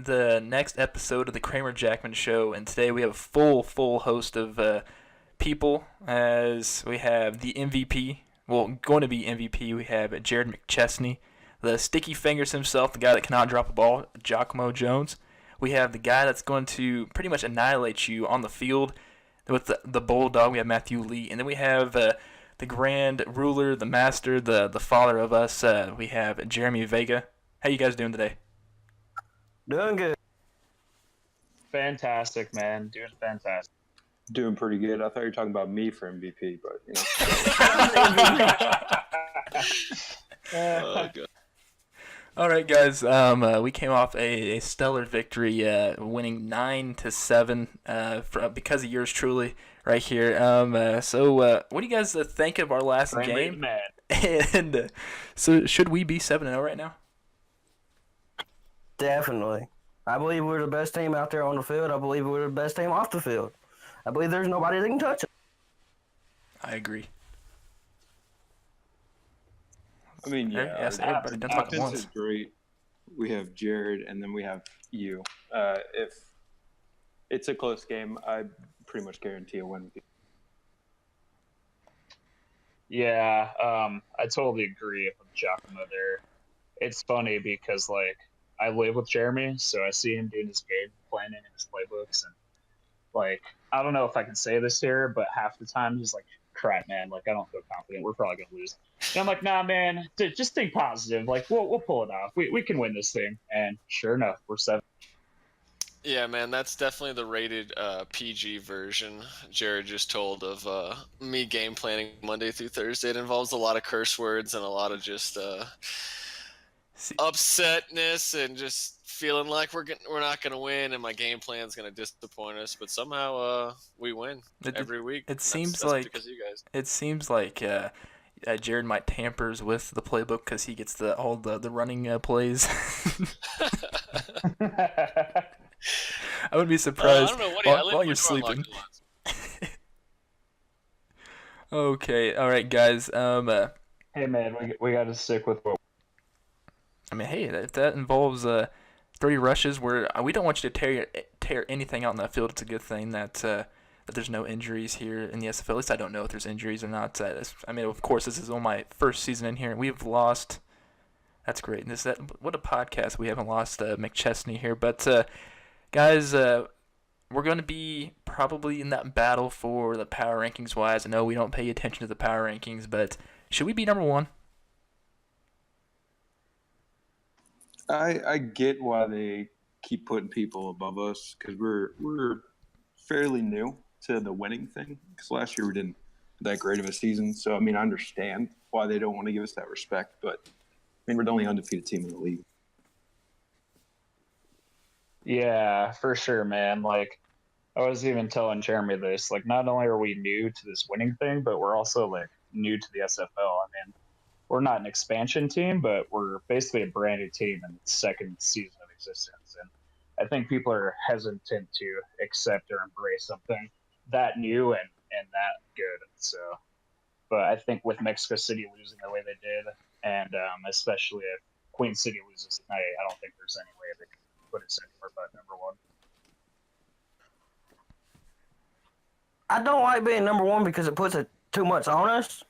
the next episode of the Kramer Jackman Show, and today we have a full host of people, as we have the MVP, well, going to be MVP, we have Jarrod McChesney, the sticky fingers himself, the guy that cannot drop a ball, Jockamo Jones. We have the guy that's going to pretty much annihilate you on the field with the Bulldog, we have Mathew Lee, and then we have the grand ruler, the master, the father of us, we have Jeremy Vega. How you guys doing today? Doing good. Fantastic, man. Doing fantastic. Doing pretty good. I thought you were talking about me for MVP, but Oh, God. All right, guys. We came off a stellar victory, winning 9-7 because of yours truly right here. So what do you guys think of our last game? And so should we be 7-0 right now? Definitely. I believe we're the best team out there on the field. I believe we're the best team off the field. I believe there's nobody that can touch it. I agree. I mean, yeah, yes, our everybody done talk at offense once. is great. We have Jarrod, and then we have you. If it's a close game, I pretty much guarantee a win. Yeah, I totally agree with Jockamo there. It's funny because, like, I live with Jeremy, so I see him doing his game planning in his playbooks, and, like, I don't know if I can say this here, but half the time he's like, crap, man, like, I don't feel confident. We're probably going to lose. And I'm like, nah, man, just think positive. Like, we'll pull it off. We can win this thing. And sure enough, we're 7. Yeah, man, that's definitely the rated PG version Jarrod just told of me game planning Monday through Thursday. It involves a lot of curse words and a lot of just upsetness and just feeling like we're not going to win and my game plan's going to disappoint us. But somehow we win every week. It seems that's like because of you guys. It seems like Jarrod might tampers with the playbook because he gets all the running plays. I wouldn't be surprised I don't know while you're sleeping. Okay, all right, guys. Hey, man, we got to stick with what. I mean, hey, if that involves 30 rushes, we don't want you to tear anything out in that field. It's a good thing that there's no injuries here in the SFL. At least I don't know if there's injuries or not. I mean, of course, this is on my first season in here, and we've lost. That's great. What a podcast. We haven't lost McChesney here, but guys, we're going to be probably in that battle for the power rankings wise. I know we don't pay attention to the power rankings, but should we be number one? I get why they keep putting people above us because we're fairly new to the winning thing. Because last year we didn't have that great of a season, so I mean I understand why they don't want to give us that respect. But I mean we're the only undefeated team in the league. Yeah, for sure, man. Like, I was even telling Jeremy this. Like, not only are we new to this winning thing, but we're also, like, new to the SFL. I mean, we're not an expansion team, but we're basically a brand new team in its second season of existence. And I think people are hesitant to accept or embrace something that new and that good. So, but I think with Mexico City losing the way they did, and especially if Queen City loses tonight, I don't think there's any way they can put us anywhere but number one. I don't like being number one because it puts it too much on us.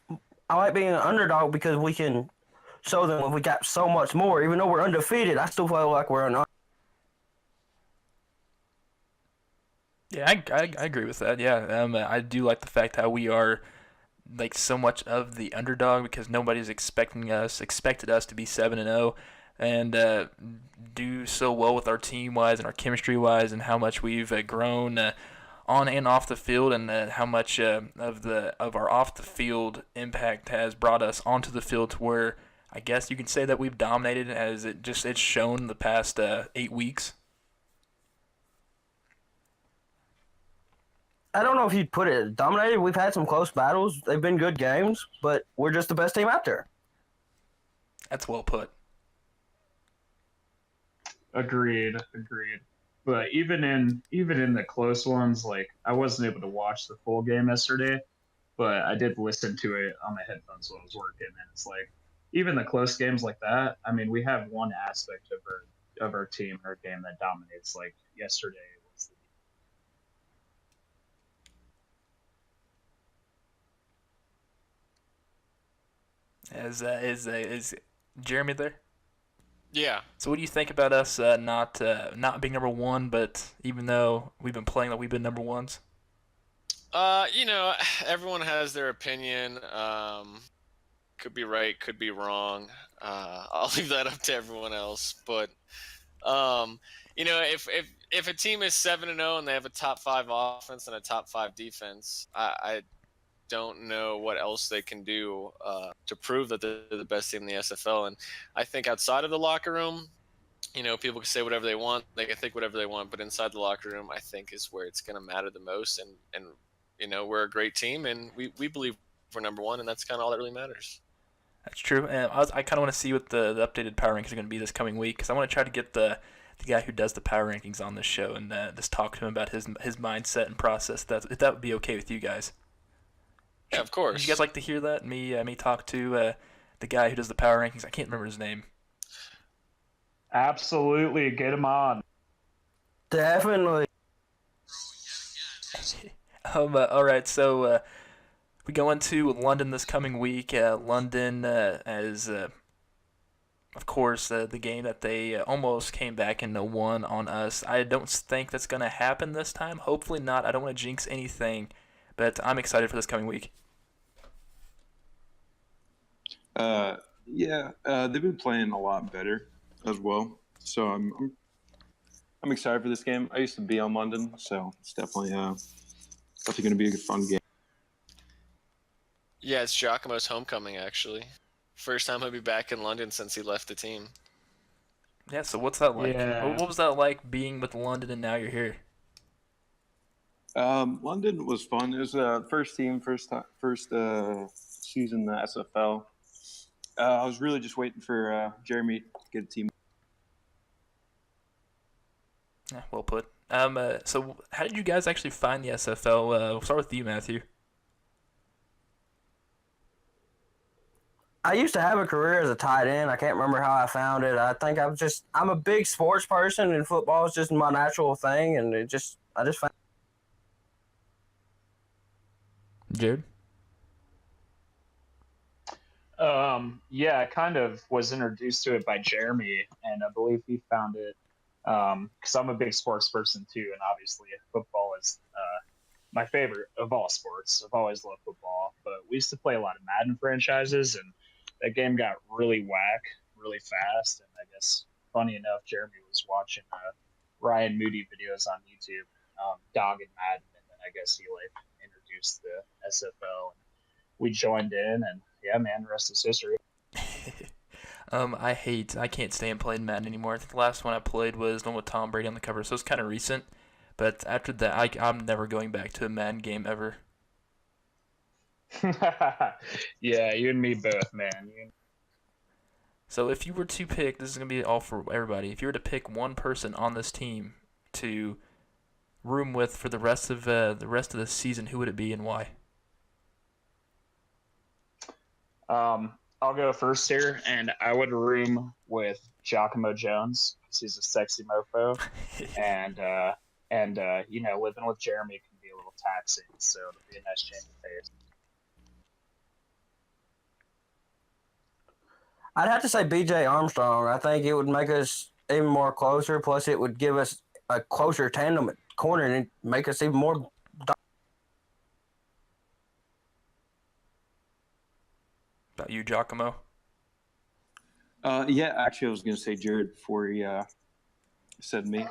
I like being an underdog because we can show them we got so much more. Even though we're undefeated, I still feel like we're an. Yeah, I agree with that. Yeah, I do like the fact how we are like so much of the underdog because nobody's expected us to be 7-0 and do so well with our team wise and our chemistry wise and how much we've grown on and off the field and how much of our off the field impact has brought us onto the field to where I guess you can say that we've dominated as it's shown the past 8 weeks. I don't know if you'd put it dominated. We've had some close battles. They've been good games, but we're just the best team out there. That's well put. Agreed. But even in the close ones, like I wasn't able to watch the full game yesterday, but I did listen to it on my headphones while I was working, and it's like even the close games like that. I mean, we have one aspect of our of our team or game that dominates. Like yesterday was Is Jeremy there? Yeah. So what do you think about us not being number one, but even though we've been playing like we've been number ones? You know, everyone has their opinion. Could be right, could be wrong. I'll leave that up to everyone else. But you know, if a team is 7-0 and they have a top 5 offense and a top 5 defense, I don't know what else they can do to prove that they're the best team in the SFL. And I think outside of the locker room, you know, people can say whatever they want, they can think whatever they want, but inside the locker room, I think is where it's going to matter the most. And you know, we're a great team, and we believe we're number one, and that's kind of all that really matters. That's true. And I kind of want to see what the updated power rankings are going to be this coming week, because I want to try to get the guy who does the power rankings on this show and just talk to him about his mindset and process. If that would be okay with you guys. Yeah, of course. Would you guys like to hear that? Me talk to the guy who does the power rankings. I can't remember his name. absolutely get him on. Definitely. All right, so we go into London this coming week. London, as of course, the game that they almost came back and won on us. I don't think that's going to happen this time. Hopefully not. I don't want to jinx anything, but I'm excited for this coming week. Yeah, they've been playing a lot better as well. So I'm excited for this game. I used to be on London, so it's definitely going to be a fun game. Yeah, it's Jockamo's homecoming, actually. First time he'll be back in London since he left the team. Yeah, so what's that like? Yeah. What was that like being with London and now you're here? London was fun. It was first season in the SFL. I was really just waiting for Jeremy to get a team. Yeah, well put. So how did you guys actually find the SFL? We'll start with you, Mathew. I used to have a career as a tight end. I can't remember how I found it. I think I'm a big sports person, and football is just my natural thing, and I just found. Jared? Yeah, I kind of was introduced to it by Jeremy, and I believe he found it because I'm a big sports person too, and obviously football is my favorite of all sports. I've always loved football, but we used to play a lot of Madden franchises, and that game got really whack really fast. And I guess funny enough, Jeremy was watching Ryan Moody videos on YouTube, dogging Madden, and then I guess he like introduced the SFL, and we joined in, and yeah, man, the rest is history. I can't stand playing Madden anymore. I think the last one I played was the one with Tom Brady on the cover, so it's kind of recent. But after that, I'm never going back to a Madden game ever. Yeah, you and me both, man. So if you were to pick, this is going to be all for everybody. If you were to pick one person on this team to room with for the rest of the season, who would it be and why? I'll go first here, and I would room with Jockamo Jones because he's a sexy mofo, and you know, living with Jeremy can be a little taxing, so it'll be a nice change of pace. I'd have to say B.J. Armstrong. I think it would make us even more closer. Plus, it would give us a closer tandem at corner and make us even more. About you, Jockamo? Yeah, actually, I was going to say Jarrod before he said me.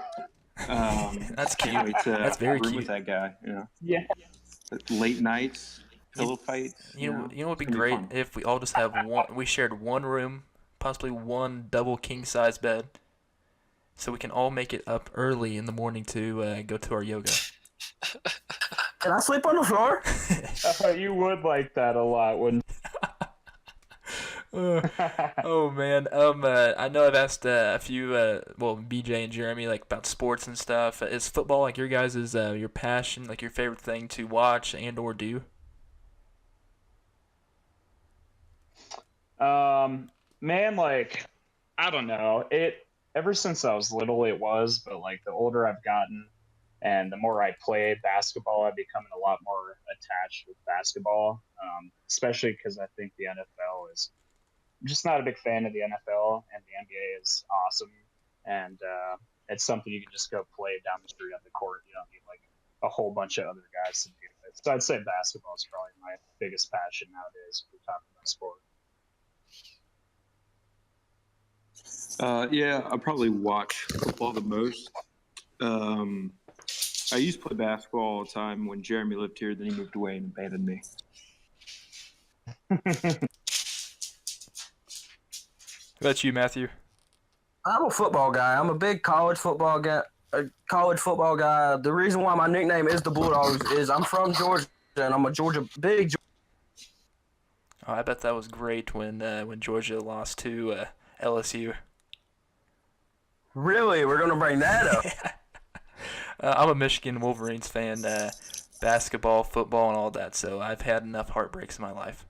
That's cute. Can't wait to That's very room cute. with that guy. Yeah. Yeah. Late nights, pillow fights. You know what would be it's gonna great fun. if we all just have one. We shared one room, possibly one double king size bed, so we can all make it up early in the morning to go to our yoga. Can I sleep on the floor? You would like that a lot, wouldn't Oh man, I know I've asked a few, BJ and Jeremy, like about sports and stuff. Is football like your guys' your passion, like your favorite thing to watch and or do? Man, like, I don't know. ever since I was little, it was, but like the older I've gotten and the more I play basketball, I've become a lot more attached with basketball, especially because I think the NFL is. I'm just not a big fan of the NFL, and the NBA is awesome, and it's something you can just go play down the street on the court. You don't need like a whole bunch of other guys to do it. So I'd say basketball is probably my biggest passion nowadays. If we're talking about sport. Yeah, I probably watch football the most. I used to play basketball all the time when Jeremy lived here. Then he moved away and abandoned me. What about you, Matthew? I'm a football guy. I'm a big college football guy. The reason why my nickname is the Bulldogs is I'm from Georgia and I'm a big. Oh, I bet that was great when Georgia lost to LSU. Really, we're gonna bring that up. I'm a Michigan Wolverines fan, basketball, football, and all that. So I've had enough heartbreaks in my life.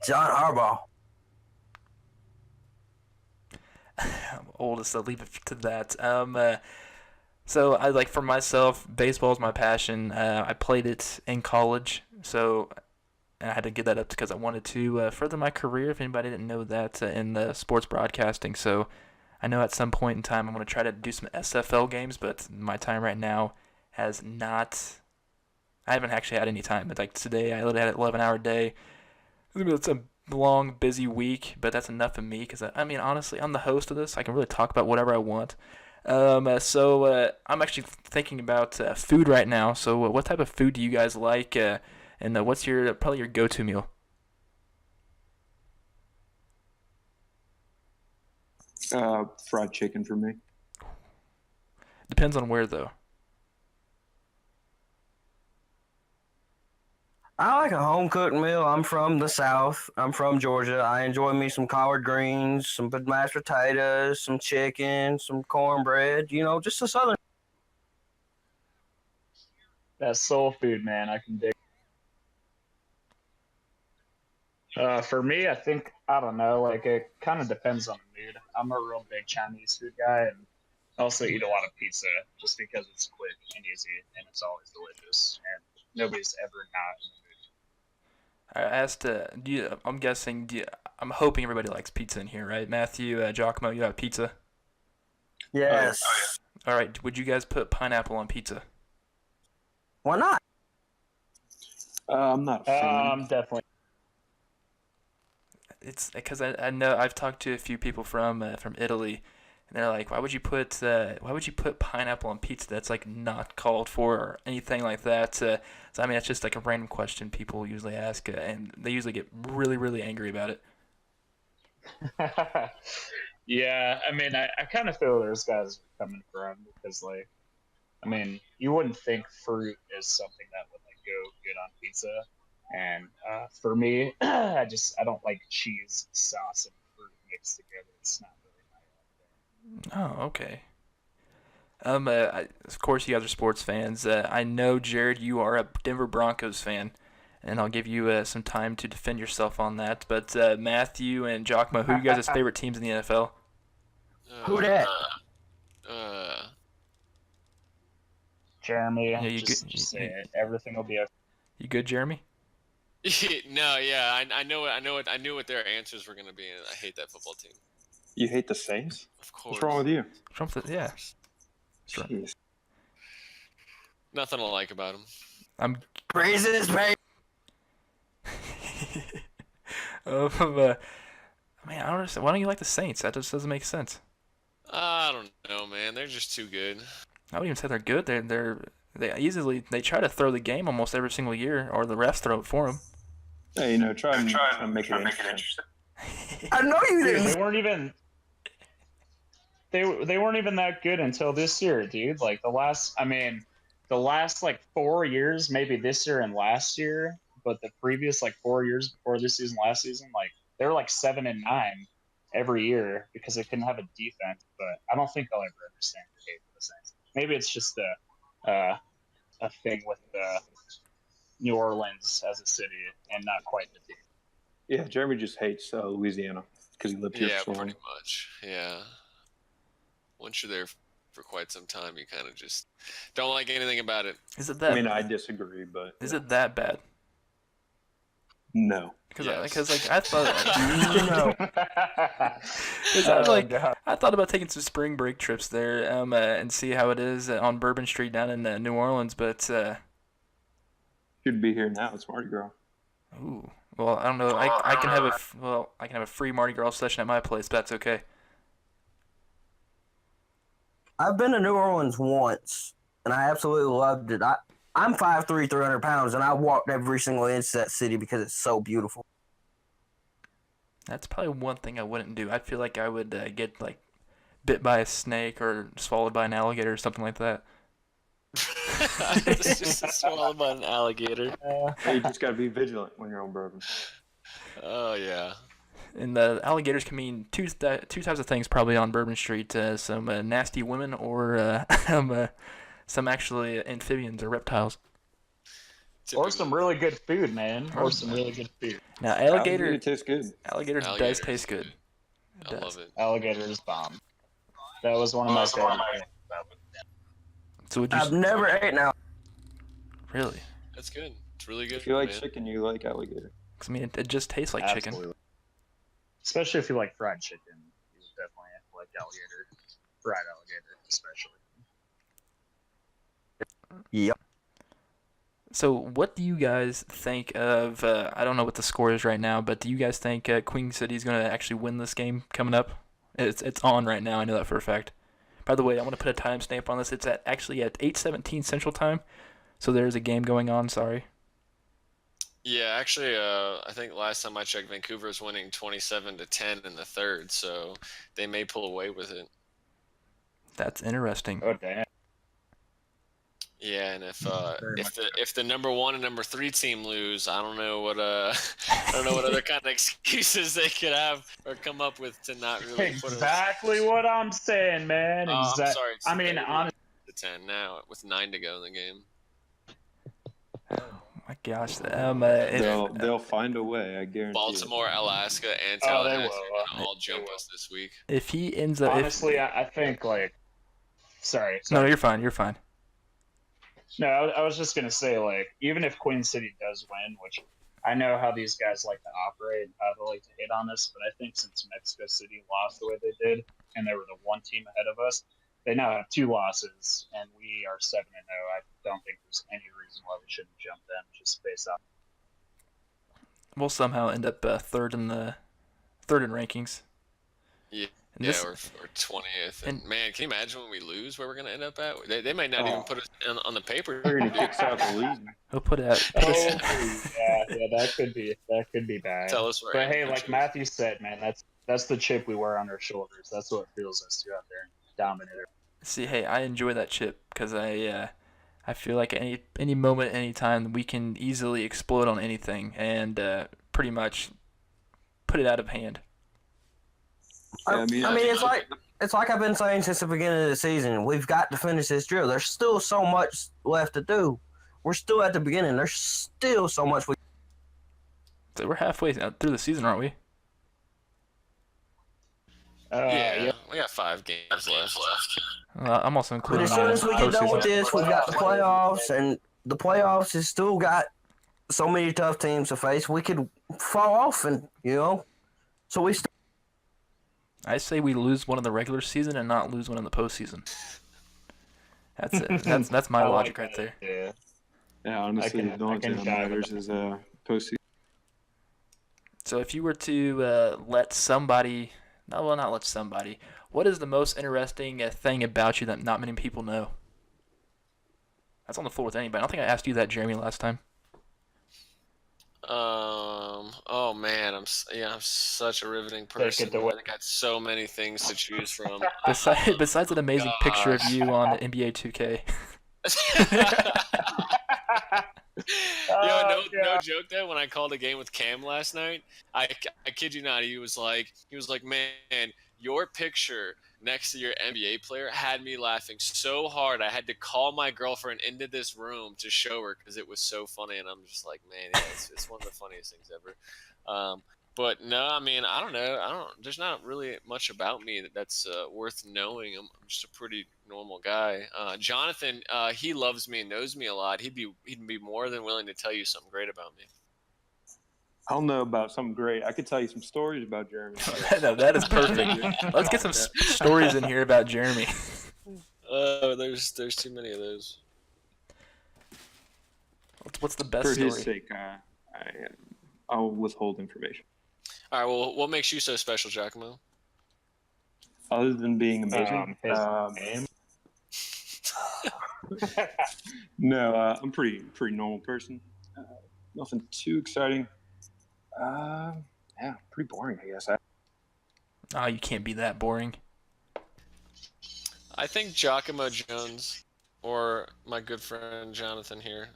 John Harbaugh. I'm oldest, so I'll leave it to that. So I like for myself, baseball is my passion. I played it in college, so and I had to give that up because I wanted to further my career. If anybody didn't know that in the sports broadcasting, so I know at some point in time I'm going to try to do some SFL games, but my time right now has not. I haven't actually had any time. But like today, I literally had an 11-hour day. It's a long, busy week, but that's enough of me because I mean, honestly, I'm the host of this. I can really talk about whatever I want. So I'm actually thinking about food right now. So what type of food do you guys like, and what's probably your go-to meal? Fried chicken for me. Depends on where though. I like a home cooked meal. I'm from the South. I'm from Georgia. I enjoy me some collard greens, some mashed potatoes, some chicken, some cornbread. Just a southern. That's soul food, man. I can dig. For me, I think I don't know. Like it kind of depends on the mood. I'm a real big Chinese food guy, and I also eat a lot of pizza just because it's quick and easy, and it's always delicious, and nobody's ever not in the mood. I asked, I'm guessing, I'm hoping everybody likes pizza in here, right? Matthew, Jockamo, you have pizza? Yes. All right, would you guys put pineapple on pizza? Why not? I'm not a fan. Definitely. It's because I know I've talked to a few people from Italy, and they're like, why would you put pineapple on pizza? That's like not called for or anything like that. So I mean, it's just like a random question people usually ask, and they usually get really, really angry about it. Yeah, I mean, I kind of feel those guys are coming from because, like, I mean, you wouldn't think fruit is something that would like go good on pizza, and for me, I don't like cheese, sauce, and fruit mixed together. It's not really my Oh, okay. Of course, you guys are sports fans. I know, Jarrod, you are a Denver Broncos fan, and I'll give you some time to defend yourself on that. But Matthew and Jockamo, who are you guys' favorite teams in the NFL? Who that? Jeremy, Yeah, just say it. Everything will be okay. You good, Jeremy? No, yeah, I knew what their answers were gonna be, and I hate that football team. You hate the Saints? Of course. What's wrong with you? Yeah. Jeez. Nothing to like about them. I'm. Praises, man. I mean, I don't understand. Why don't you like the Saints? That just doesn't make sense. I don't know, man. They're just too good. I wouldn't even say they're good. They try to throw the game almost every single year, or the refs throw it for them. Hey, try and make it interesting. I know you Dude, didn't. they weren't even. They weren't even that good until this year, dude. Like the last like 4 years, maybe this year and last year, but the previous like 4 years before this season, last season, like they were like 7-9 every year because they couldn't have a defense. But I don't think I'll ever understand the hate for the Saints. Maybe it's just a thing with New Orleans as a city and not quite the team. Yeah, Jeremy just hates Louisiana. because he lived here Yeah, for so long. pretty much. Yeah. Once you're there for quite some time, you kind of just don't like anything about it. Is it I that? mean, I disagree, but Is yeah. it that bad? No. Because Yes. like I thought. No. Because I'm Oh, like, God. I thought about taking some spring break trips there, and see how it is on Bourbon Street down in New Orleans. But Should be here now. It's Mardi Gras. ooh, well, I don't know. I can have I can have a free Mardi Gras session at my place. But that's okay. I've been to New Orleans once, and I absolutely loved it. I'm 5'3", 300 pounds, and I walked every single inch of that city because it's so beautiful. That's probably one thing I wouldn't do. I feel like I would get like bit by a snake or swallowed by an alligator or something like that. It's just swallowed by an alligator. Hey, you just got to be vigilant when you're on bourbon. Oh yeah. And the alligators can mean two types of things probably on Bourbon Street. Some nasty women or some actually amphibians or reptiles. Or some really good food, man. Or some really good food. Now Alligator tastes good. alligator does Alligator's taste good. It I does. love it. Alligator is bomb. That was one of my favorite things about it. So would you I've never ate now. really? That's good. It's really good. If you like man. chicken, you like alligator. 'Cause, I mean, it just tastes like chicken. Absolutely. Especially if you like fried chicken. You definitely like alligator. Fried alligator, especially. Yep. So what do you guys think of? I don't know what the score is right now, but do you guys think Queen City is going to actually win this game coming up? It's on right now. I know that for a fact. By the way, I want to put a timestamp on this. It's actually at 8:17 Central Time, so there's a game going on. Sorry. Yeah, actually, I think last time I checked, Vancouver is winning 27-10 in the third, so they may pull away with it. That's interesting. Oh damn. Yeah, and Very much if the number 1 and number 3 team lose, I don't know what I don't know what other kind of excuses they could have or come up with to not really put us. Exactly what I'm saying, man. I'm Exactly. sorry. It's I mean, honestly. to 10 now with 9 to go in the game. My gosh. They'll find a way. I guarantee. Baltimore, Alaska, and Oh, they Tallahassee will. are gonna all jump us this week. if he ends up, Honestly, I think like. Sorry. no, you're fine. You're fine. No, I was just gonna say, like, even if Queen City does win, which I know how these guys like to operate and how they like to hit on us, but I think since Mexico City lost the way they did, and they were the one team ahead of us, they now have 2 losses, and we are 7-0. I don't think there's any reason why we shouldn't jump them just based on. We'll somehow end up third in rankings. Yeah, And yeah, this- we're 20th. and- And man, can you imagine when we lose where we're gonna end up at? They might not even put us on the paper. They're gonna kick us out the league. He'll put it out. Oh, yeah, that could be bad. Tell us where. But hey, like Mathew said, man, that's the chip we wear on our shoulders. That's what fuels us to go out there and dominate it. See, hey, I enjoy that chip because I feel like any moment, any time, we can easily explode on anything and pretty much put it out of hand. Yeah, I mean, it's like I've been saying since the beginning of the season. We've got to finish this drill. There's still so much left to do. We're still at the beginning. There's still so much. So we're halfway through the season, aren't we? Yeah, we got 5 games left. I'm also But including as soon as we get done with postseason. this, we've got the playoffs, and the playoffs has still got so many tough teams to face. We could fall off, and so we. I say we lose one in the regular season and not lose one in the postseason. That's it. That's my I like logic right that. there. Yeah. Yeah, honestly, I the only can thing that jive with matters is postseason. So if you were to let somebody, not let somebody, what is the most interesting thing about you that not many people know? That's on the floor with anybody. I don't think I asked you that, Jeremy, last time. Oh man, I'm such a riveting person. it away. I got so many things to choose from. Besides an amazing picture of you on NBA 2K. No joke though. When I called a game with Cam last night, I kid you not, he was like, man, your picture next to your NBA player had me laughing so hard I had to call my girlfriend into this room to show her because it was so funny. And I'm just like, man, yeah, it's one of the funniest things ever. But no, I mean, I don't know. There's not really much about me that's worth knowing. I'm just a pretty normal guy. Jonathan, he loves me and knows me a lot. He'd be more than willing to tell you something great about me. I don't know about something great. I could tell you some stories about Jeremy. No, that is perfect. Let's get some stories in here about Jeremy. There's too many of those. What's the best For story? his sake, I'll withhold information. All right. Well, what makes you so special, Jackman? Other than being amazing, His name. no, I'm pretty normal person. Nothing too exciting. Yeah, pretty boring, I guess. Oh, you can't be that boring. I think Jockamo Jones, or my good friend Jonathan here,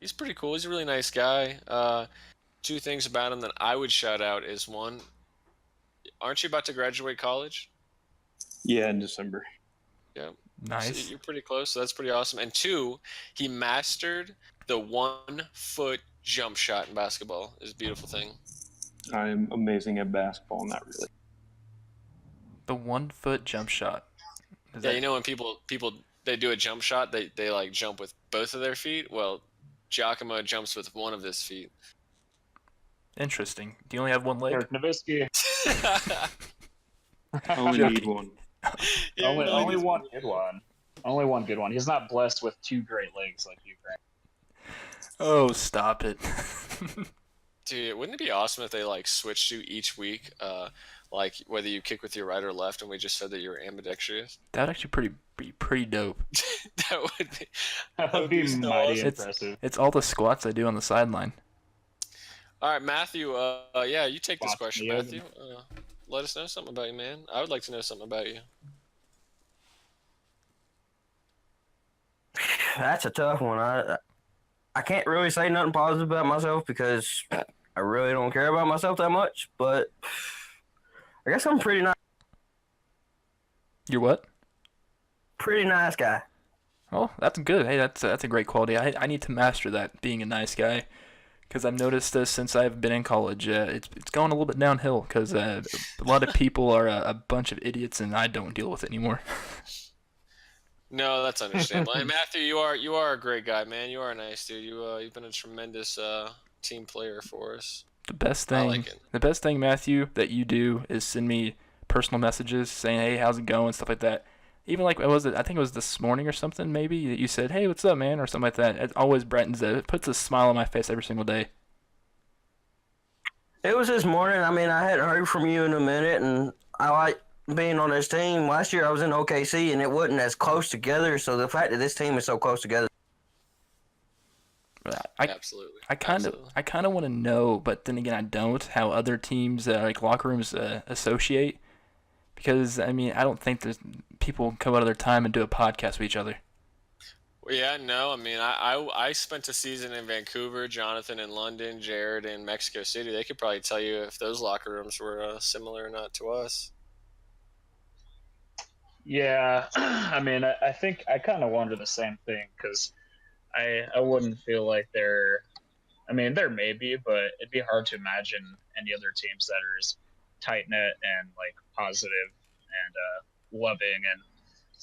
he's pretty cool. He's a really nice guy. Two things about him that I would shout out is one, aren't you about to graduate college? Yeah, in December. Yeah. Nice. So you're pretty close, so that's pretty awesome. And two, he mastered the 1 foot jump shot in basketball. It's a beautiful thing. I'm amazing at basketball, not really. The 1 foot jump shot. Yeah, you know when people they do a jump shot, they like jump with both of their feet. Well, Jockamo jumps with one of his feet. Interesting. Do you only have one leg? Eric Nowitzki. I only Joking. need one. Yeah, Only one good one. Only one good one. He's not blessed with two great legs like you, Kramer. Oh, stop it. Dude, wouldn't it be awesome if they like switched you each week, like whether you kick with your right or left, and we just said that you were ambidextrous? That would actually be pretty dope. That would be. That would be so mighty awesome. impressive. It's all the squats I do on the sideline. All right, Mathew. Yeah, you take this Watch question, me, Mathew. Let us know something about you, man. I would like to know something about you. That's a tough one. I can't really say nothing positive about myself because I really don't care about myself that much. But I guess I'm pretty You're what? nice guy. Oh, that's good. Hey, that's a great quality. I need to master that, being a nice guy, because I've noticed this since I've been in college. It's going a little bit downhill because a lot of people are a bunch of idiots, and I don't deal with it anymore. No, that's understandable. And Matthew, you are a great guy, man. You are a nice dude. You've been a tremendous team player for us. The best I thing, like it. the best thing, Matthew, that you do is send me personal messages saying, "Hey, how's it going?" stuff like that. Even like, what was it? I think it was this morning or something, maybe, that you said, "Hey, what's up, man?" or something like that. It always brightens it. It puts a smile on my face every single day. It was this morning. I mean, I hadn't heard from you in a minute, and I like being on this team. Last year I was in OKC, and it wasn't as close together. So the fact that this team is so close together. Absolutely. I kind of want to know, but then again, I don't, how other teams, like locker rooms, associate. Because, I mean, I don't think there's people come out of their time and do a podcast with each other. Well, yeah, no. I mean, I spent a season in Vancouver, Jonathan in London, Jarrod in Mexico City. They could probably tell you if those locker rooms were similar or not to us. Yeah, I mean, I think I kind of wonder the same thing because I wouldn't feel like they're. I mean, there may be, but it'd be hard to imagine any other teams that are as tight knit and like positive and loving and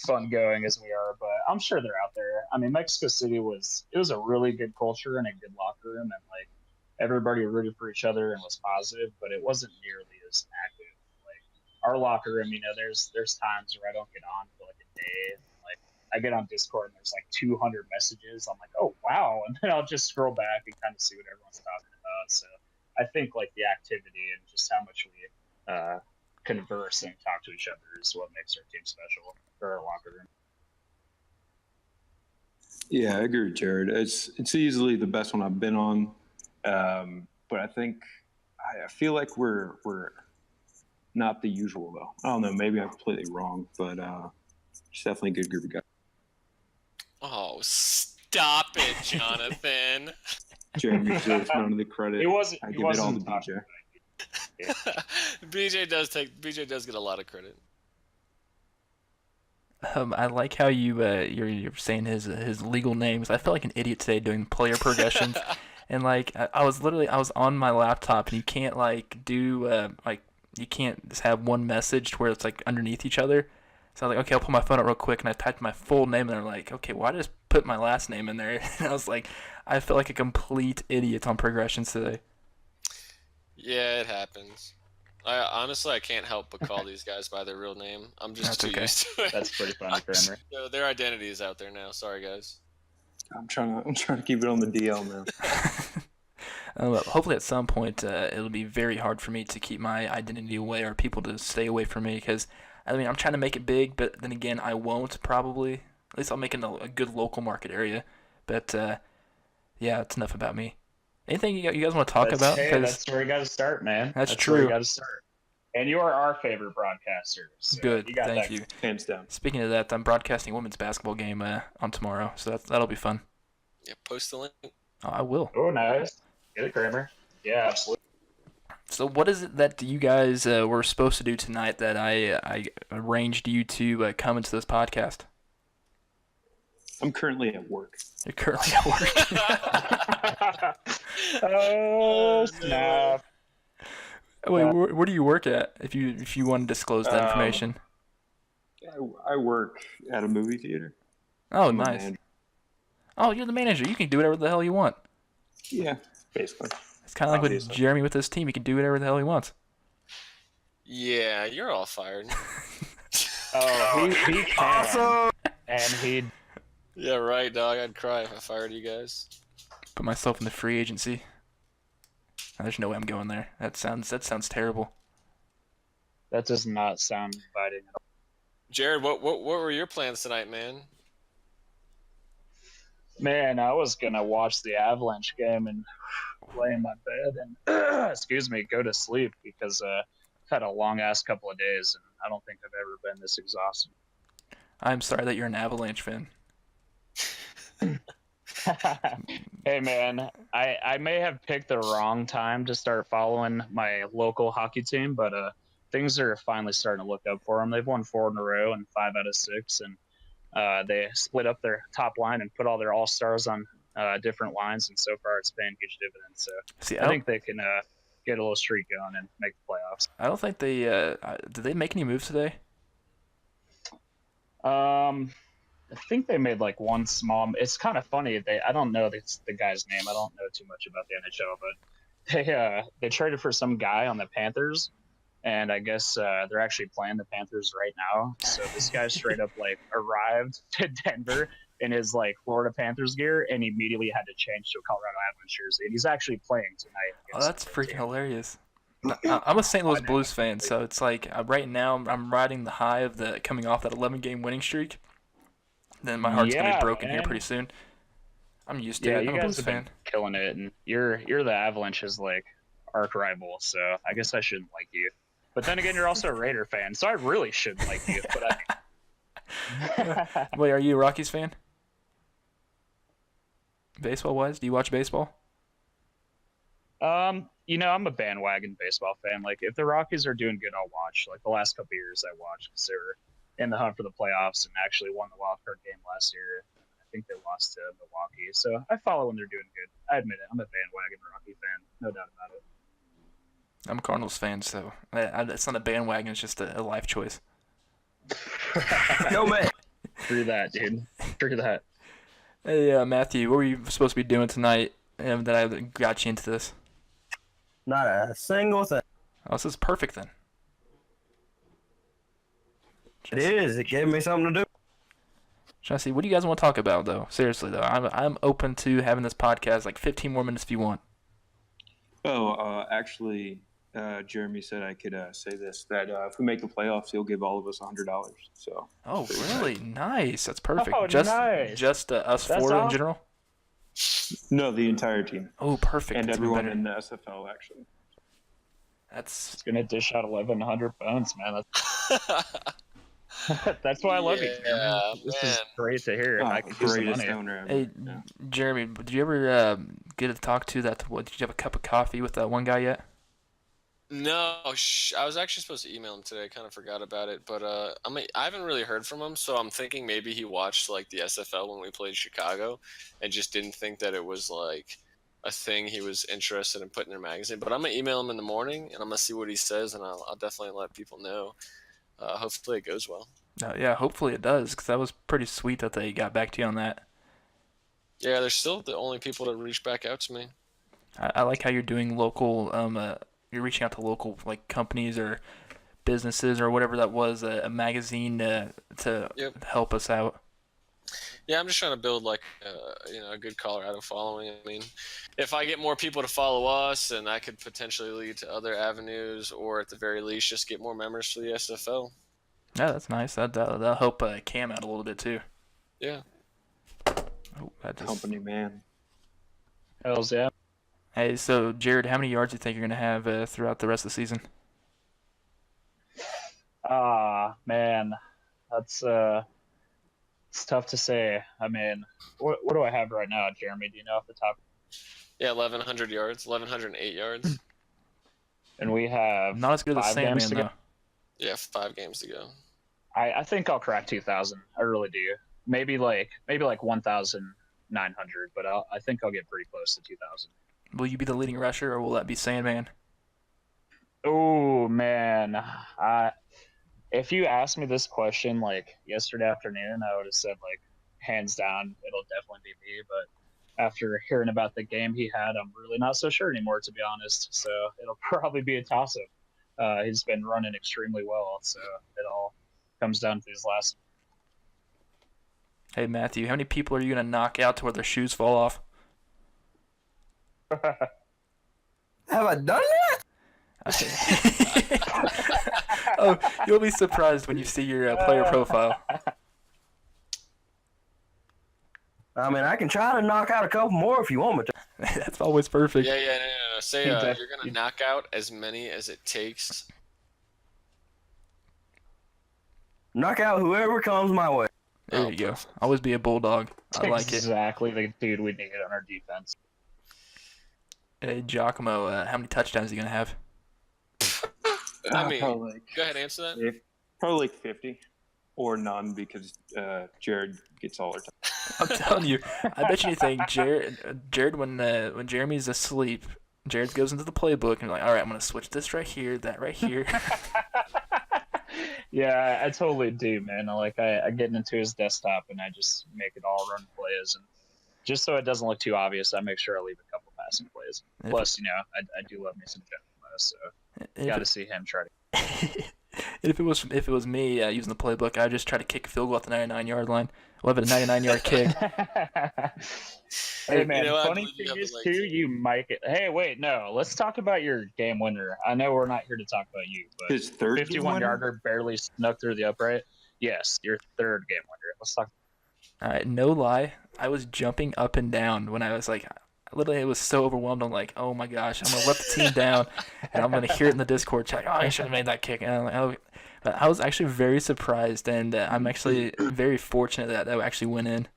fun going as we are. But I'm sure they're out there. I mean, Mexico City was a really good culture and a good locker room, and like everybody rooted for each other and was positive, but it wasn't nearly as active. Like our locker room, you know, there's times where I don't get on for like a day. Like I get on Discord and there's like 200 messages. I'm like, oh wow, and then I'll just scroll back and kind of see what everyone's talking about. So I think like the activity and just how much we converse and talk to each other is what makes our team special, or our locker room. Yeah, I agree with Jarrod. It's easily the best one I've been on, but I think I feel like we're not the usual though. I don't know, maybe I'm completely wrong, but it's definitely a good group of guys. Oh, stop it, Jonathan. Jeremy deserves none of the credit. I give it all to BJ. BJ does get a lot of credit. I like how you're saying his legal names. I felt like an idiot today doing player progressions, And like I was on my laptop, and you can't like do you can't just have one message to where it's like underneath each other. So I was like, okay, I'll pull my phone out real quick, and I typed my full name, and they're like, okay, why did I just put my last name in there? And I was like, I felt like a complete idiot on progressions today. Yeah, it happens. I can't help but call these guys by their real name. I'm just That's too okay. used to it. That's pretty funny, Kramer. So their identity is out there now. Sorry, guys. I'm trying to keep it on the DL, man. Hopefully at some point it'll be very hard for me to keep my identity away or people to stay away from me because, I mean, I'm trying to make it big, but then again, I won't probably. At least I'll make it a good local market area. But, yeah, it's enough about me. Anything you guys want to talk about? Hey, that's where you got to start, man. That's where you true. got to start. And you are our favorite broadcaster. So Good, you got thank that. you. Hands down. Speaking of that, I'm broadcasting a women's basketball game on tomorrow, so that'll be fun. Yeah, post the link. Oh, I will. Oh, nice. Get it, Kramer. Yeah, absolutely. So what is it that you guys were supposed to do tonight that I arranged you to come into this podcast? I'm currently at work. You're currently at work. Oh, snap. Wait, where do you work at? If you want to disclose that information. I work at a movie theater. Oh, I'm a nice. manager. Oh, you're the manager. You can do whatever the hell you want. Yeah, basically. It's kind of like with Obviously. Jeremy with his team. He can do whatever the hell he wants. Yeah, you're all fired. Oh, he can. Awesome. And he. Yeah, right, dog. I'd cry if I fired you guys. Put myself in the free agency. There's no way I'm going there. That sounds terrible. That does not sound inviting at all. Jarrod, what were your plans tonight, man? Man, I was gonna watch the Avalanche game and lay in my bed and excuse me, go to sleep because I've had a long ass couple of days and I don't think I've ever been this exhausted. I'm sorry that you're an Avalanche fan. Hey man, I may have picked the wrong time to start following my local hockey team, but things are finally starting to look up for them. They've won 4 in a row and 5 out of 6, and they split up their top line and put all their all-stars on different lines, and so far it's paying huge dividends. So See, I think they can get a little streak going and make the playoffs. I don't think they did they make any moves today? I think they made like one small. It's kind of funny. I don't know the guy's name. I don't know too much about the NHL, but they traded for some guy on the Panthers, and I guess they're actually playing the Panthers right now. So this guy straight up like arrived to Denver in his like Florida Panthers gear and immediately had to change to a Colorado Avalanche jersey, and he's actually playing tonight. Oh, that's freaking hilarious. I'm a St. Louis Blues fan, so it's like right now I'm riding the high of the coming off that 11-game winning streak. Then my heart's gonna be broken here pretty soon. I'm used to it. You I'm a guys Blues have fan. been killing it, and you're the Avalanche's like arch rival, so I guess I shouldn't like you. But then again, you're also a Raider fan, so I really shouldn't like you. But Wait, are you a Rockies fan? Baseball-wise, do you watch baseball? I'm a bandwagon baseball fan. Like, if the Rockies are doing good, I'll watch. Like the last couple of years, I watched because they were in the hunt for the playoffs and actually won the wild card game last year. I think they lost to Milwaukee, so I follow when they're doing good. I admit it. I'm a bandwagon Rocky fan, no doubt about it. I'm a Cardinals fan, so it's not a bandwagon. It's just a life choice. Yo, man. True that, dude. True that. Hey, Mathew, what were you supposed to be doing tonight that I got you into this? Not a single thing. Oh, this is perfect then. It is. It gave me something to do. Trying to see, what do you guys want to talk about, though? Seriously, though, I'm open to having this podcast like 15 more minutes if you want. Oh, actually, Jeremy said I could say this, that if we make the playoffs, he'll give all of us $100. So. Oh, really? Nice. That's perfect. Oh, just nice. just us That's four in awesome. general? No, the entire team. Oh, perfect. And That's even everyone better. in the SFL, actually. That's It's gonna dish out 1,100 bones, man. That's why I love you. Yeah, This man. is great to hear. Oh, I could use the greatest money. owner ever. Hey, Yeah. Jeremy, did you ever get to talk to that? What, did you have a cup of coffee with that one guy yet? No, I was actually supposed to email him today. I kind of forgot about it, but I haven't really heard from him, so I'm thinking maybe he watched like the SFL when we played Chicago, and just didn't think that it was like a thing he was interested in putting in their magazine. But I'm gonna email him in the morning, and I'm gonna see what he says, and I'll definitely let people know. Hopefully it goes well. Yeah, hopefully it does, because that was pretty sweet that they got back to you on that. Yeah, they're still the only people to reach back out to me. I like how you're doing local. You're reaching out to local like companies or businesses or whatever that was, a magazine to Yep. help us out. Yeah, I'm just trying to build like a good Colorado following. I mean, if I get more people to follow us, and that could potentially lead to other avenues, or at the very least, just get more members for the SFL. Yeah, that's nice. That'll help Cam out a little bit too. Yeah. Oh, that just... Company man. Hells yeah. Hey, so Jarrod, how many yards do you think you're gonna have throughout the rest of the season? Man, that's it's tough to say. I mean, what do I have right now, Jeremy? Do you know off the top? Yeah, 1,100 yards, 1,108 yards. And we have Not as good as 5 games Sandman to go. though. Yeah, 5 games to go. I think I'll crack 2,000. I really do. Maybe like 1,900, but I think I'll get pretty close to 2,000. Will you be the leading rusher, or will that be Sandman? Oh man, if you asked me this question like yesterday afternoon, I would have said like hands down it'll definitely be me. But after hearing about the game he had, I'm really not so sure anymore, to be honest. So it'll probably be a toss-up. He's been running extremely well, so it all comes down to these last. Hey Mathew, how many people are you gonna knock out to where their shoes fall off? Have I done that? Oh, you'll be surprised when you see your player profile. I mean, I can try to knock out a couple more if you want me to. That's always perfect. Yeah, no. Say you're gonna knock out as many as it takes. Knock out whoever comes my way. There you go. Always be a bulldog. I like it. Exactly the dude we need on our defense. Hey Jockamo, how many touchdowns are you gonna have? I mean, probably go ahead, answer that. probably like 50 or none, because Jarrod gets all our time. I'm telling you, I bet you anything, Jarrod, when Jeremy's asleep, Jarrod goes into the playbook and like, all right, I'm gonna switch this right here, that right here. Yeah, I totally do, man. I get into his desktop and I just make it all run plays, and just so it doesn't look too obvious, I make sure I leave a couple passing plays. Plus, I do love me some Jackman, so got to see him try to. If it was me using the playbook, I'd just try to kick a field goal at the 99-yard line. We'll have a 99-yard kick. Hey man, I funny believe you thing have is the too, legs. you might get. Hey, wait, no. Let's talk about your game winner. I know we're not here to talk about you, but His third 51 yarder barely snuck through the upright. Yes, your third game winner. Let's talk. All right, no lie, I was jumping up and down when I was like, literally, I was so overwhelmed. I'm like, oh my gosh, I'm gonna let the team down, and I'm gonna hear it in the Discord chat. Oh, I should have made that kick. And I'm like, oh. But I was actually very surprised, and I'm actually very fortunate that actually went in.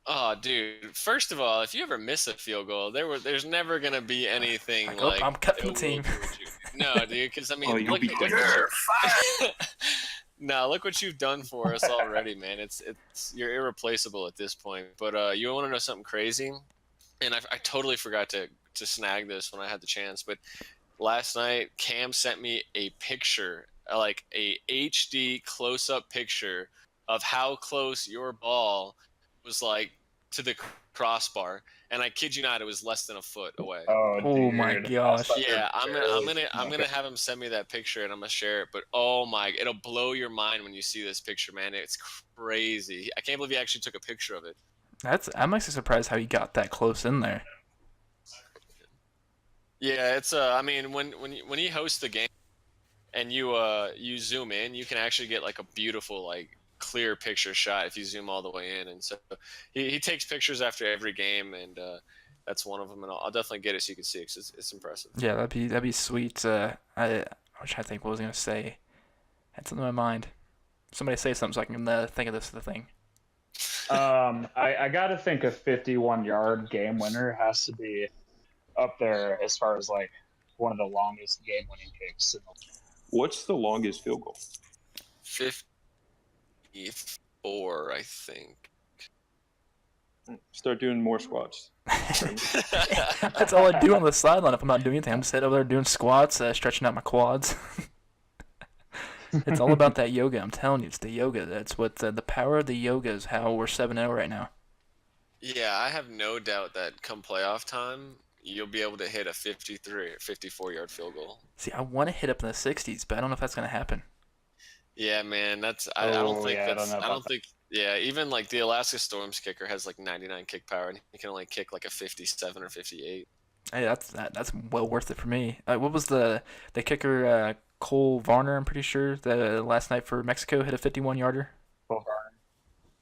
Oh, dude! First of all, if you ever miss a field goal, there's never gonna be anything Like, oh, I'm cutting the that team. will hurt you. No, dude, because I mean, Oh, you'll look, be look, there. no, look what you've done for us already, man. It's you're irreplaceable at this point. But you want to know something crazy? And I totally forgot to snag this when I had the chance. But last night, Cam sent me a picture, like a HD close-up picture of how close your ball was like to the crossbar, and I kid you not, it was less than a foot away. Oh my gosh. Yeah, I'm gonna have him send me that picture, and I'm gonna share it. But oh my, it'll blow your mind when you see this picture, man. It's crazy. I can't believe he actually took a picture of it. I'm actually surprised how he got that close in there. Yeah, it's I mean, when you host the game and you zoom in, you can actually get like a beautiful like clear picture shot if you zoom all the way in. And so he takes pictures after every game, and that's one of them. And I'll definitely get it so you can see it, 'cause it's impressive. Yeah, that'd be sweet. I was trying to think what I was gonna say. I had something in my mind. Somebody say something so I can think of the thing. I got to think a 51-yard game winner has to be up there as far as like one of the longest game-winning kicks. What's the longest field goal? 54, I think. Start doing more squats. That's all I do on the sideline if I'm not doing anything. I'm just sitting over there doing squats, stretching out my quads. It's all about that yoga. I'm telling you, it's the yoga. That's what the power of the yoga is how we're 7-0 right now. Yeah, I have no doubt that come playoff time, you'll be able to hit a 53 or 54-yard field goal. See, I want to hit up in the 60s, but I don't know if that's going to happen. Yeah, man, I don't think yeah, that's. I don't know I about don't think. Yeah, even like the Alaska Storm's kicker has like 99 kick power, and he can only kick like a 57 or 58. Hey, that's well worth it for me. What was the kicker? Cole Varner, I'm pretty sure, the last night for Mexico hit a 51-yarder.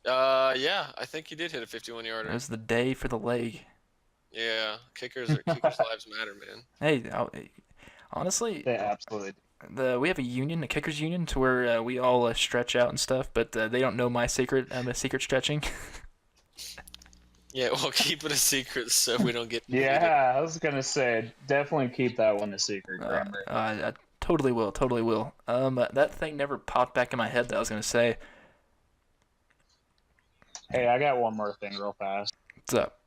Yeah, I think he did hit a 51-yarder. It was the day for the leg. Yeah, kickers lives matter, man. Hey, honestly, They absolutely do. we have a union, a kickers union, to where we all stretch out and stuff, but they don't know my secret. Secret stretching. Yeah, we'll keep it a secret so we don't get. Yeah, I was gonna say definitely keep that one a secret, Kramer. I totally will, totally will. That thing never popped back in my head that I was gonna say. Hey, I got one more thing real fast. What's up?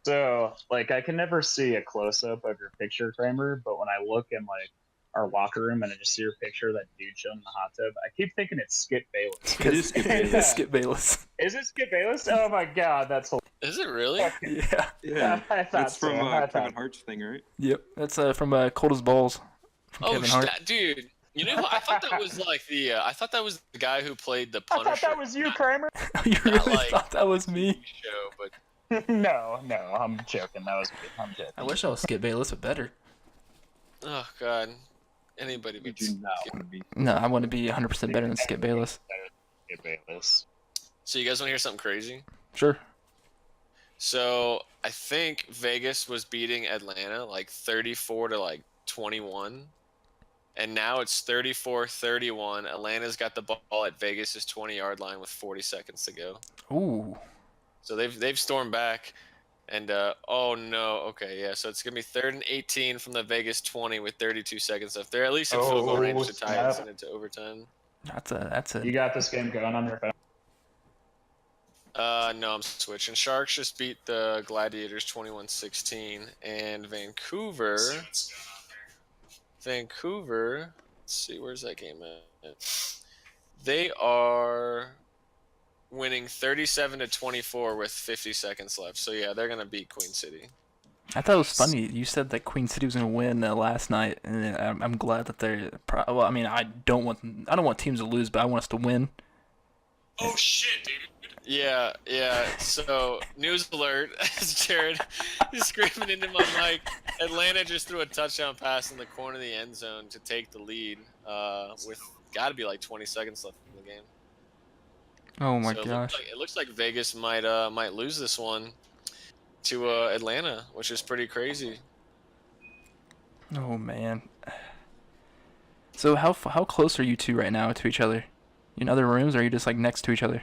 So, like, I can never see a close up of your picture, Kramer, but when I look in like our locker room and I just see your picture of that dude chilling in the hot tub, I keep thinking it's Skip Bayless. It is Skip Bayless. Yeah. Skip Bayless. Is it Skip Bayless? Oh my god, that's hilarious. Is it really? Yeah. Yeah, I thought that's from so. I Kevin thought- Hart's thing, right? Yep. That's from Cold as Balls. From Oh, Kevin Hart. dude. You know, what? I thought that was like the. I thought that was the guy who played the I Punisher. thought that was you, Kramer. You really like- thought that was me? Show, but No, I'm joking. That was me. I'm joking. I wish I was Skip Bayless, but better. oh god, anybody We but do not want to be. No, I want to be 100% better than Skip Bayless. Skip Bayless. So you guys want to hear something crazy? Sure. So I think Vegas was beating Atlanta like 34 to like 21. And now it's 34-31. Atlanta's got the ball at Vegas's 20-yard line with 40 seconds to go. Ooh. So they've stormed back. And oh no, okay, yeah. So it's gonna be 3rd and 18 from the Vegas 20 with 32 seconds left. They're at least in field goal range to tie it snap. into overtime. That's a You got this game going on your phone. No, I'm switching. Sharks just beat the Gladiators 21-16, and Vancouver. Let's see, where's that game at? They are winning 37-24 with 50 seconds left. So yeah, they're gonna beat Queen City. I thought it was funny. You said that Queen City was going to win last night, and I'm glad that they're. Well, I mean, I don't want teams to lose, but I want us to win. Oh shit, dude. Yeah. So, news alert, as Jarrod is screaming into my mic, Atlanta just threw a touchdown pass in the corner of the end zone to take the lead with got to be like 20 seconds left in the game. Oh my So gosh. It looks like Vegas might lose this one to Atlanta, which is pretty crazy. Oh man. So how close are you two right now to each other? You in other rooms, or are you just like next to each other?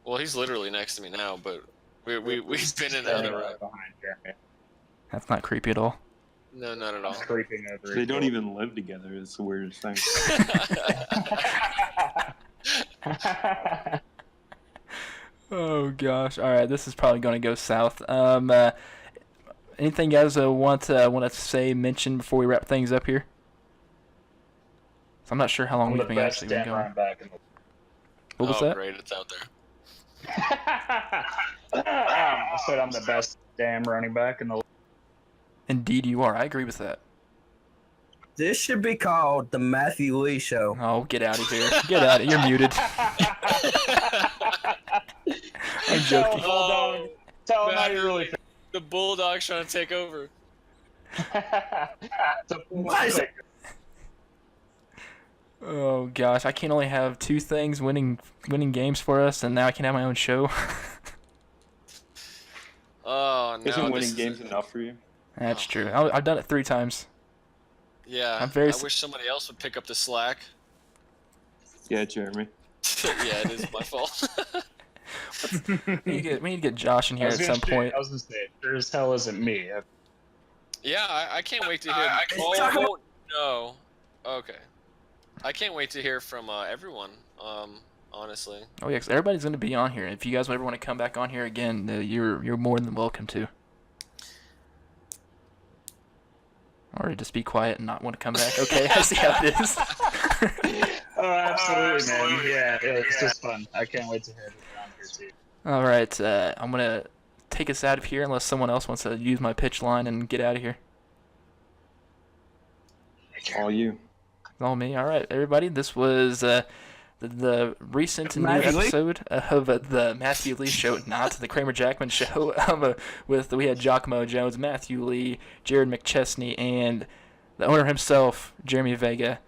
Well, he's literally next to me now, but we've been in the other room. Behind Jeremy. That's not creepy at all. No, not at all. Creeping over. They don't even live together. It's the weirdest thing. Oh gosh. All right, this is probably going to go south. Anything you guys want to say, mention before we wrap things up here? So I'm not sure how long I'm the we've been best actually been damn going. running back in the What was Oh, that? great, it's out there. I said I'm the best damn running back in the league. Indeed, you are. I agree with that. This should be called the Mathew Lee Show. Oh, get out of here. Get out of here. You're muted. I'm joking. Bulldog. Tell him how you really feel. The Bulldogs trying to take over. Why is it- Oh gosh, I can only have two things winning games for us, and now I can have my own show. Oh no! Isn't this winning is games a- enough for you? That's true. I've done it 3 times. Yeah, I'm very I wish somebody else would pick up the slack. Yeah, Jeremy. Yeah, it is my fault. We need to get Josh in here at some point. I was gonna say, sure as hell isn't me. Yeah, I can't wait to hear. Oh no. Okay. I can't wait to hear from everyone on honestly. Oh yeah, 'cause everybody's gonna be on here. If you guys ever want to come back on here again, you're more than welcome to. Or just be quiet and not want to come back. Okay, I see how it is. Oh, absolutely, man. Yeah, it's just fun. I can't wait to have it around here too. All right, I'm gonna take us out of here unless someone else wants to use my pitch line and get out of here. All you. It's all me. All right, everybody. This was the recent new Mathew Lee? episode of the Mathew Lee Show, not the Kramer Jackman Show. We had Jockamo Jones, Mathew Lee, Jarrod McChesney, and the owner himself, Jeremy Vega.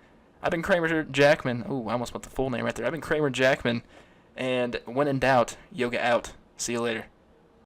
I've been Kramer Jackman. Oh, I almost put the full name right there. I've been Kramer Jackman, and when in doubt, yoga out. See you later.